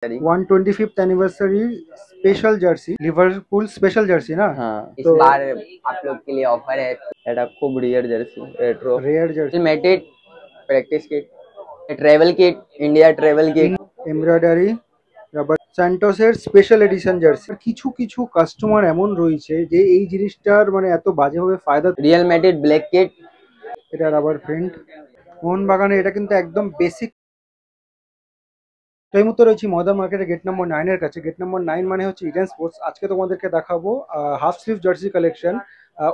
125th anniversary special jersey Liverpool special jersey না हाँ इस तो बार आप लोग के लिए ऑफर है এটা খুব rare jersey retro rare jersey Madrid practice kit travel kit India travel kit embroidery rubber স্যান্টোসের স্পেশাল এডিশন জার্সি কিছু কিছু কাস্টমার এমন রয়েছে যে এই জিনিসটার মানে এত বাজেভাবে ফায়দা রিয়েল মেটেড ব্ল্যাক কিট এটা রাবার প্রিন্ট মোহনবাগানে এটা কিন্তু একদম বেসিক তো এই মুহূর্তে রয়েছি ময়দান মার্কেটের গেট নম্বর 9 এর কাছে গেট নম্বর 9 মানে হচ্ছে ইডেন স্পোর্টস আজকে তোমাদেরকে দেখাবো half sleeve jersey collection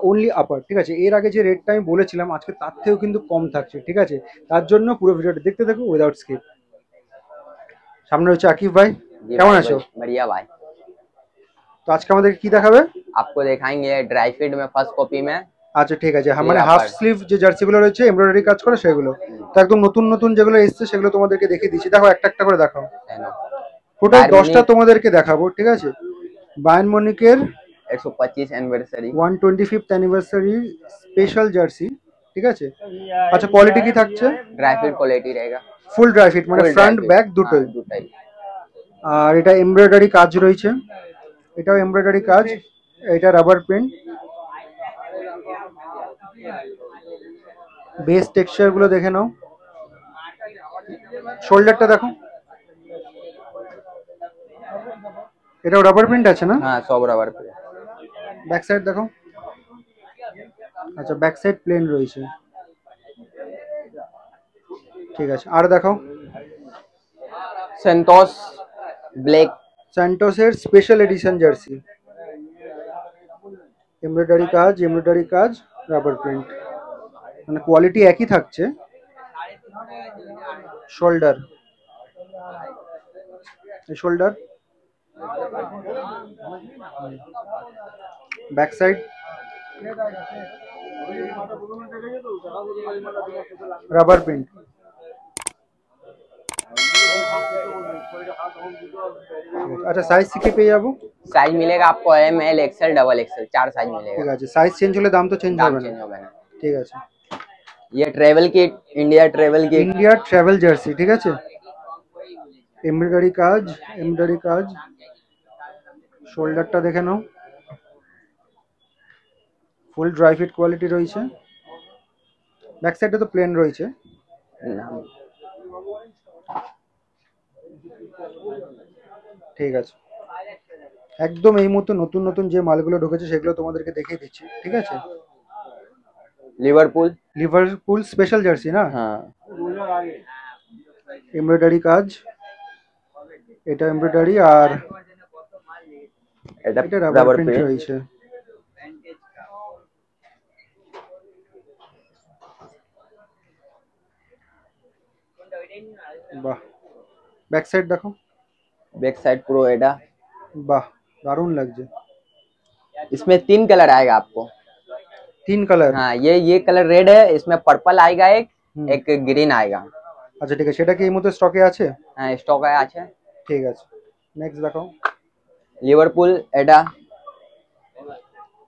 only upper ঠিক আছে এর আগে যে রেটটা আমি বলেছিলাম আজকে তার থেকেও কিন্তু কম থাকছে ঠিক আছে তার জন্য পুরো ভিডিওটা দেখতে থাকো উইদাউট স্কিপ সামনে রয়েছে আকিব ভাই কেমন আছো बढ़िया भाई তো আজকে আমাদের কি দেখাবে आपको दिखाएंगे ड्राई फिट में फर्स्ट कॉपी में আচ্ছা ঠিক আছে মানে হাফ স্লিভ যে জার্সিগুলো রয়েছে এমব্রয়ডারি কাজ করে সেগুলো তো একদম নতুন নতুন যেগুলো এসছে সেগুলো তোমাদেরকে দেখিয়ে দিচ্ছি দেখো একটা একটা করে দেখাও টোটাল 10টা তোমাদেরকে দেখাবো ঠিক আছে বায়ার্ন মিউনিখের 125 anniversary 125th anniversary special jersey ঠিক আছে আচ্ছা কোয়ালিটি কি থাকছে ड्राई फिट क्वालिटी रहेगा ফুল ড্রাই ফিট মানে ফ্রন্ট ব্যাক দুটোই আর এটা এমব্রয়ডারি কাজ রয়েছে এটাও এমব্রয়ডারি কাজ এটা রাবার প্রিন্ট বেস টেক্সচার গুলো দেখে নাও শোল্ডারটা দেখো এটাও রাবার প্রিন্ট আছে না হ্যাঁ সব রাবার প্রিন্ট ব্যাক সাইড দেখো আচ্ছা ব্যাক সাইড প্লেন রয়েছে ঠিক আছে আর দেখো সেন্টোস ব্ল্যাক স্যান্টোসের স্পেশাল এডিশন জার্সি এমব্রয়ডারি কাজ রাবার প্রিন্ট মানে কোয়ালিটি একই থাকছে shoulder shoulder back side rubber print अच्छा साइज কি পেয়ে যাবো साइज मिलेगा आपको M L XL double XL 4 size मिलेगा ঠিক আছে সাইজ চেঞ্জ হলে দাম তো চেঞ্জ হবে না ঠিক আছে ये travel kit India travel jersey ঠিক আছে এমব্রয়ডারি কাজ শোল্ডারটা দেখে নাও ফুল ড্রাই ফিট কোয়ালিটি রয়েছে ব্যাক সাইডে তো প্লেন রয়েছে ঠিক আছে একদম এই মুহূর্তে নতুন নতুন যে মালগুলো ঢুকেছে সেগুলো তোমাদেরকে দেখিয়ে দিচ্ছি ঠিক আছে লিভারপুল স্পেশাল জার্সি না হ্যাঁ এমব্রয়ডারি কাজ এটা এমব্রয়ডারি আর এটা রাবার প্রিন্ট রয়েছে বাহ ব্যাক সাইড দেখো बैक साइड प्रो एडा वाह दारुण लगছে इसमें 3 कलर आएगा आपको 3 कलर हाँ ये कलर रेड है इसमें पर्पल आएगा एक ग्रीन आएगा আচ্ছা ঠিক আছে সেটা কি এই মুহূর্তে স্টকে আছে হ্যাঁ স্টক আছে ঠিক আছে নেক্সট দেখাও লিভারপুল এডা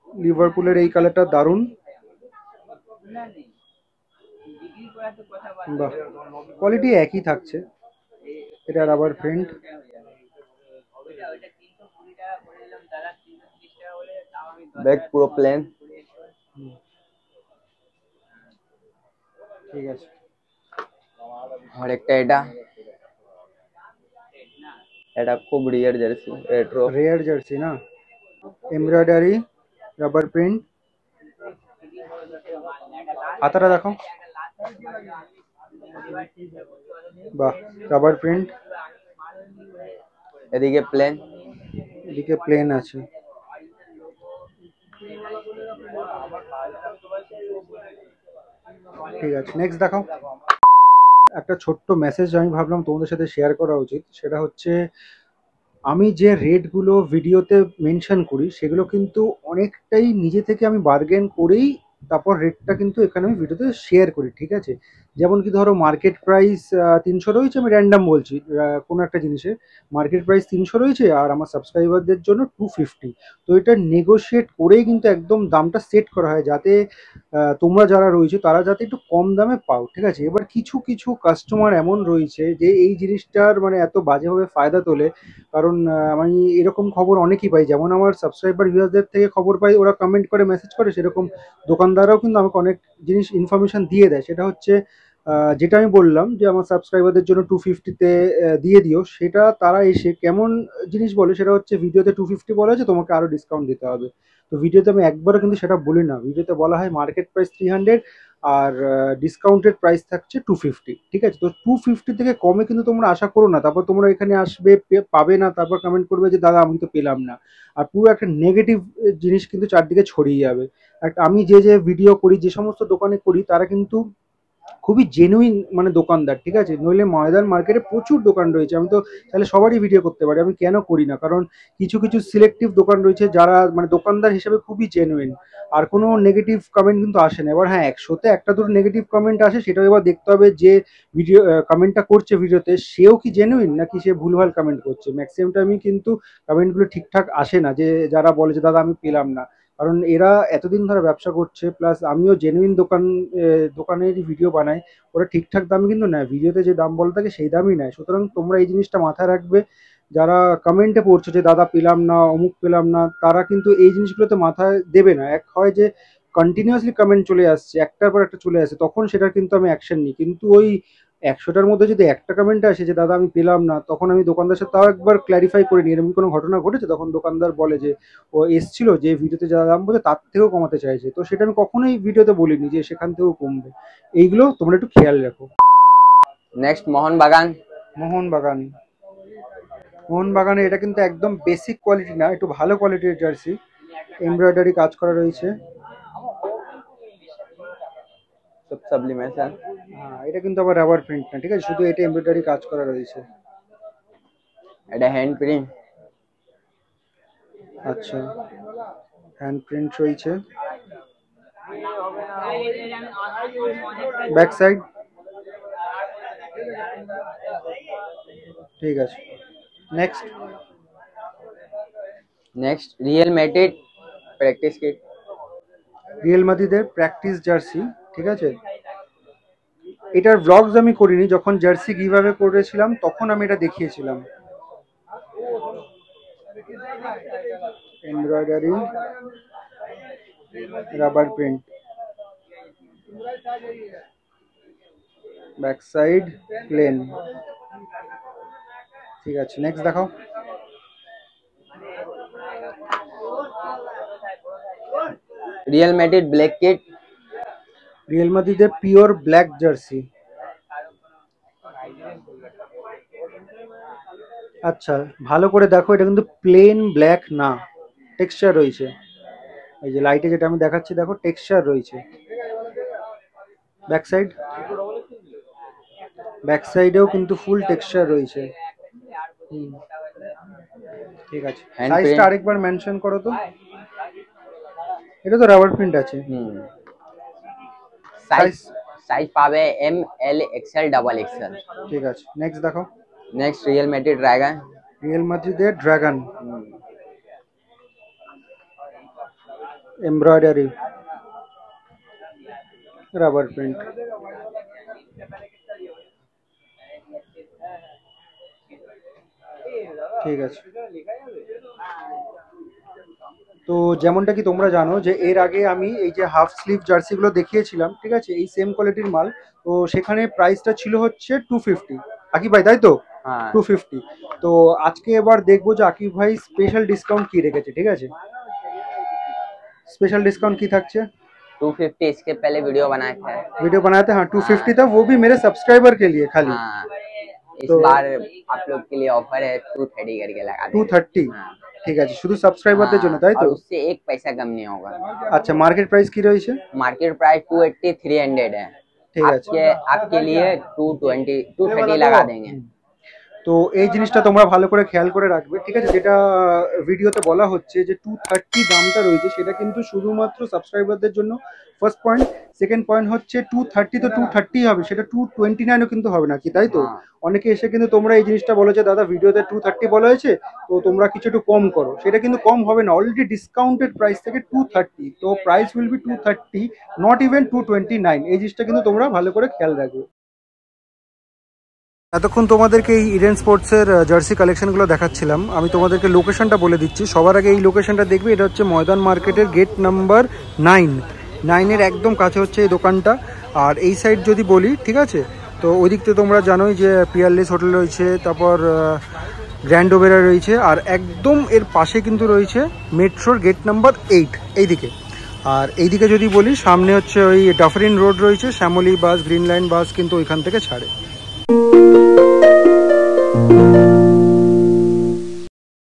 লিভারপুলের এই কালারটা দারুণ বাহ কোয়ালিটি একই থাকছে এটা রাবার প্রিন্ট बैक पूरा प्लेन ঠিক আছে और একটা এটা খুব রিয়ার জার্সি রেয়ার জার্সি না এমব্রয়ডারি রাবার প্রিন্ট হাতাটা দেখো বাহ রাবার প্রিন্ট এদিকে প্লেন আছে ঠিক আছে নেক্সট দেখাও একটা ছোট্ট মেসেজ আমি ভাবলাম তোমাদের সাথে শেয়ার করা উচিত সেটা হচ্ছে আমি যে রেটগুলো ভিডিওতে মেনশন করি সেগুলো কিন্তু অনেকটাই নিজে থেকে আমি বার্গেন করেই তারপর রেটটা কিন্তু এখানে আমি ভিডিওতে শেয়ার করি, ঠিক আছে? যেমন কি ধরো মার্কেট প্রাইস 300 রয়েছে, আমি র্যান্ডম বলছি, কোনো একটা জিনিসের মার্কেট প্রাইস 300 রয়েছে আর আমার সাবস্ক্রাইবারদের জন্য 250। তো এটা নেগোশিয়েট করেই কিন্তু একদম দামটা সেট করা হয়, যাতে তোমরা যারা রয়েছে তারা যাতে একটু কম দামে পাও, ঠিক আছে? এবার কিছু কিছু কাস্টমার এমন রয়েছে যে এই জিনিসটার মানে এত বাজেভাবে ফায়দা তোলে। কারণ আমি এরকম খবর অনেকই পাই, যেমন আমার সাবস্ক্রাইবার ভিউয়ারদের থেকে খবর পাই, ওরা কমেন্ট করে মেসেজ করে, সেরকম দোকানদাররাও কিন্তু আমাকে অনেক জিনিস ইনফরমেশন দিয়ে দেয়। সেটা হচ্ছে যেটা আমি বললাম যে আমার সাবস্ক্রাইবারদের জন্য 250-তে দিয়ে দিও, সেটা তারা এসে কেমন জিনিস বলে, সেটা হচ্ছে ভিডিওতে 250 বলা আছে, তোমাকে আরও ডিসকাউন্ট দিতে হবে। তো ভিডিওতে আমি একবারও কিন্তু সেটা বলি না, ভিডিওতে বলা হয় মার্কেট প্রাইস 300 আর ডিসকাউন্টেড প্রাইস থাকছে 250, ঠিক আছে? তো 250 থেকে কমে কিন্তু তোমরা আশা করো না, তারপর তোমরা এখানে আসবে পাবে না, তারপর কমেন্ট করবে যে দাদা আমি তো পেলাম না। আর পুরো একটা নেগেটিভ জিনিস কিন্তু চারদিকে ছড়িয়ে যাবে। একটা আমি যে যে ভিডিও করি, যে সমস্ত দোকানে করি, তারা কিন্তু খুবই জেনুইন মানে দোকানদার, ঠিক আছে? নইলে ময়দান মার্কেটে প্রচুর দোকান রয়েছে, আমি তো তাহলে সবারই ভিডিও করতে পারি, আমি কেন করি না? কারণ কিছু কিছু সিলেক্টিভ দোকান রয়েছে যারা মানে দোকানদার হিসেবে খুবই জেনুইন, আর কোনো নেগেটিভ কমেন্ট কিন্তু আসে না। এবার হ্যাঁ, 100-তে একটা দুটো নেগেটিভ কমেন্ট আসে, সেটাও এবার দেখতে হবে যে ভিডিও কমেন্টটা করছে ভিডিওতে সেও কি জেনুইন নাকি সে ভুলভাল কমেন্ট করছে। ম্যাক্সিমাম টাইমই কিন্তু কমেন্টগুলো ঠিকঠাক আসে না, যে যারা বলে যে দাদা আমি পেলাম না। কারণ এরা এতদিন ধরে ব্যবসা করছে, প্লাস আমিও জেনুইন দোকানেরই ভিডিও বানাই, ওরা ঠিকঠাক দাম কিন্তু নেয়, ভিডিওতে যে দাম বলা থাকে সেই দামই নেয়। সুতরাং তোমরা এই জিনিসটা মাথায় রাখবে, যারা কমেন্টে পড়ছো যে দাদা পেলাম না, অমুক পেলাম না, তারা কিন্তু এই জিনিসগুলোতে মাথায় দেবে না। এক হয় যে কন্টিনিউয়াসলি কমেন্ট চলে আসছে, একটার পর একটা চলে আসছে, তখন সেটার কিন্তু আমি অ্যাকশন নিই। কিন্তু ওই 100টার মধ্যে যদি একটা কমেন্ট আসে যে দাদা আমি পেলাম না, তখন আমি দোকানদার সাথে তাও একবার ক্ল্যারিফাই করে নিই এরকম কোনো ঘটনা ঘটেছে, তখন দোকানদার বলে যে ও এসছিল যে ভিডিওতে যা দাম বলছে তার থেকেও কমাতে চাইছে, তো সেটা আমি কখনোই ভিডিওতে বলিনি যে সেখান থেকেও কমবে। এইগুলো তোমরা একটু খেয়াল রাখো। নেক্সট মোহনবাগান। মোহনবাগান, মোহনবাগানে এটা কিন্তু একদম বেসিক কোয়ালিটি না, একটু ভালো কোয়ালিটির জার্সি, এমব্রয়ডারি কাজ করা রয়েছে। सब सब्लिमेशन। হ্যাঁ, এটা কিন্তু আবার রাবার প্রিন্ট না, ঠিক আছে? শুধু এটা এমব্রয়ডারি কাজ করা রয়েছে। এটা হ্যান্ড প্রিন্ট। আচ্ছা, হ্যান্ড প্রিন্ট রয়েছে। ব্যাক সাইড, ঠিক আছে। Next, next real Madrid practice kit. Real মাদ্রিদের প্র্যাকটিস জার্সি, ঠিক আছে? এটার ব্লগস আমি করিনি, যখন জার্সি কিভাবে করেছিলাম তখন আমি এটা দেখিয়েছিলাম। Embroidery, rubber print, back side plain, ঠিক আছে। নেক্সট দেখাও। Real Madrid black kit. Real মাদ্রিদের পিওর ব্ল্যাক জার্সি। আচ্ছা, ভালো করে দেখো, এটা কিন্তু প্লেন ব্ল্যাক না, টেক্সচার রয়েছে। এই যে লাইটে যেটা আমি দেখাচ্ছি, দেখো টেক্সচার রয়েছে। ব্যাক সাইড, ব্যাক সাইডেও কিন্তু ফুল টেক্সচার রয়েছে। হুম, ঠিক আছে। হ্যান্ড সাইজটা প্রিন্ট। আরেকবার মেনশন করো তো। এটা তো রাবার প্রিন্ট আছে। সাইজ সাইজ, সাইজ পাবে M L XL double XL. ঠিক আছে। নেক্সট দেখো। Next real Madrid dragon. Real মাদ্রিদের ড্রাগন, এমব্রয়ডারি, রাবার প্রিন্ট, ঠিক আছে। তো যেমনটা কি তোমরা জানো যে এর আগে আমি এই যে হাফ স্লিভ জার্সিগুলো দেখিয়েছিলাম, ঠিক আছে? এই সেম কোয়ালিটির মাল, তো সেখানে প্রাইসটা ছিল হচ্ছে 250 আকিব ভাই, তাই তো? হ্যাঁ 250। তো আজকে এবার দেখবো যে আকিব ভাই স্পেশাল ডিসকাউন্ট কি রেখেছে, ঠিক আছে? स्पेशल डिस्काउंट की থাকছে? 250 इसके पहले वीडियो बनाए थे। वीडियो बनाए थे, हाँ। हाँ 250 था, वो भी मेरे सब्सक्राइबर के लिए खाली। हाँ, इस तो बार आप लोग के लिए ऑफर है 230 करके लगा देंगे। 230, हाँ ঠিক আছে, শুধু সাবস্ক্রাইবারদের জন্য, তাই और তো? उससे एक पैसा कम नहीं होगा। আচ্ছা, মার্কেট প্রাইস কি রয়েছে? मार्केट प्राइस 280 300 है। ঠিক আছে। आपके आपके लिए 220 230 लगा देंगे। তো এই জিনিসটা তোমরা ভালো করে খেয়াল করে রাখবে, ঠিক আছে? যেটা ভিডিওতে বলা হচ্ছে যে 230 দামটা রয়েছে, সেটা কিন্তু শুধুমাত্র সাবস্ক্রাইবারদের জন্য, ফার্স্ট পয়েন্ট। সেকেন্ড পয়েন্ট হচ্ছে 230 তো 230 হবে, সেটা 229ও কিন্তু হবে না, কি তাই তো? অনেকে এসে কিন্তু তোমরা এই জিনিসটা বলো যে দাদা ভিডিওতে 230 বলা হয়েছে, তো তোমরা কিছু একটু কম করো, সেটা কিন্তু কম হবে না, অলরেডি ডিসকাউন্টেড প্রাইস থেকে 230, তো price will be 230, not even 229। এই জিনিসটা কিন্তু তোমরা ভালো করে খেয়াল রাখবে। এতক্ষণ তোমাদেরকে এই ইডেন স্পোর্টসের জার্সি কালেকশনগুলো দেখাচ্ছিলাম, আমি তোমাদেরকে লোকেশনটা বলে দিচ্ছি। সবার আগে এই লোকেশনটা দেখবে, এটা হচ্ছে ময়দান মার্কেটের গেট নাম্বার 9 একদম কাছে হচ্ছে এই দোকানটা। আর এই সাইড যদি বলি, ঠিক আছে, তো ওই দিক থেকে তোমরা জানোই যে পিয়ারলেস হোটেল রয়েছে, তারপর গ্র্যান্ড ওবেরা রয়েছে, আর একদম এর পাশে কিন্তু রয়েছে মেট্রোর গেট নাম্বার 8 এইদিকে। আর এইদিকে যদি বলি, সামনে হচ্ছে ওই ডাফরিন রোড রয়েছে, শ্যামলী বাস, গ্রিন লাইন বাস কিন্তু ওইখান থেকে ছাড়ে।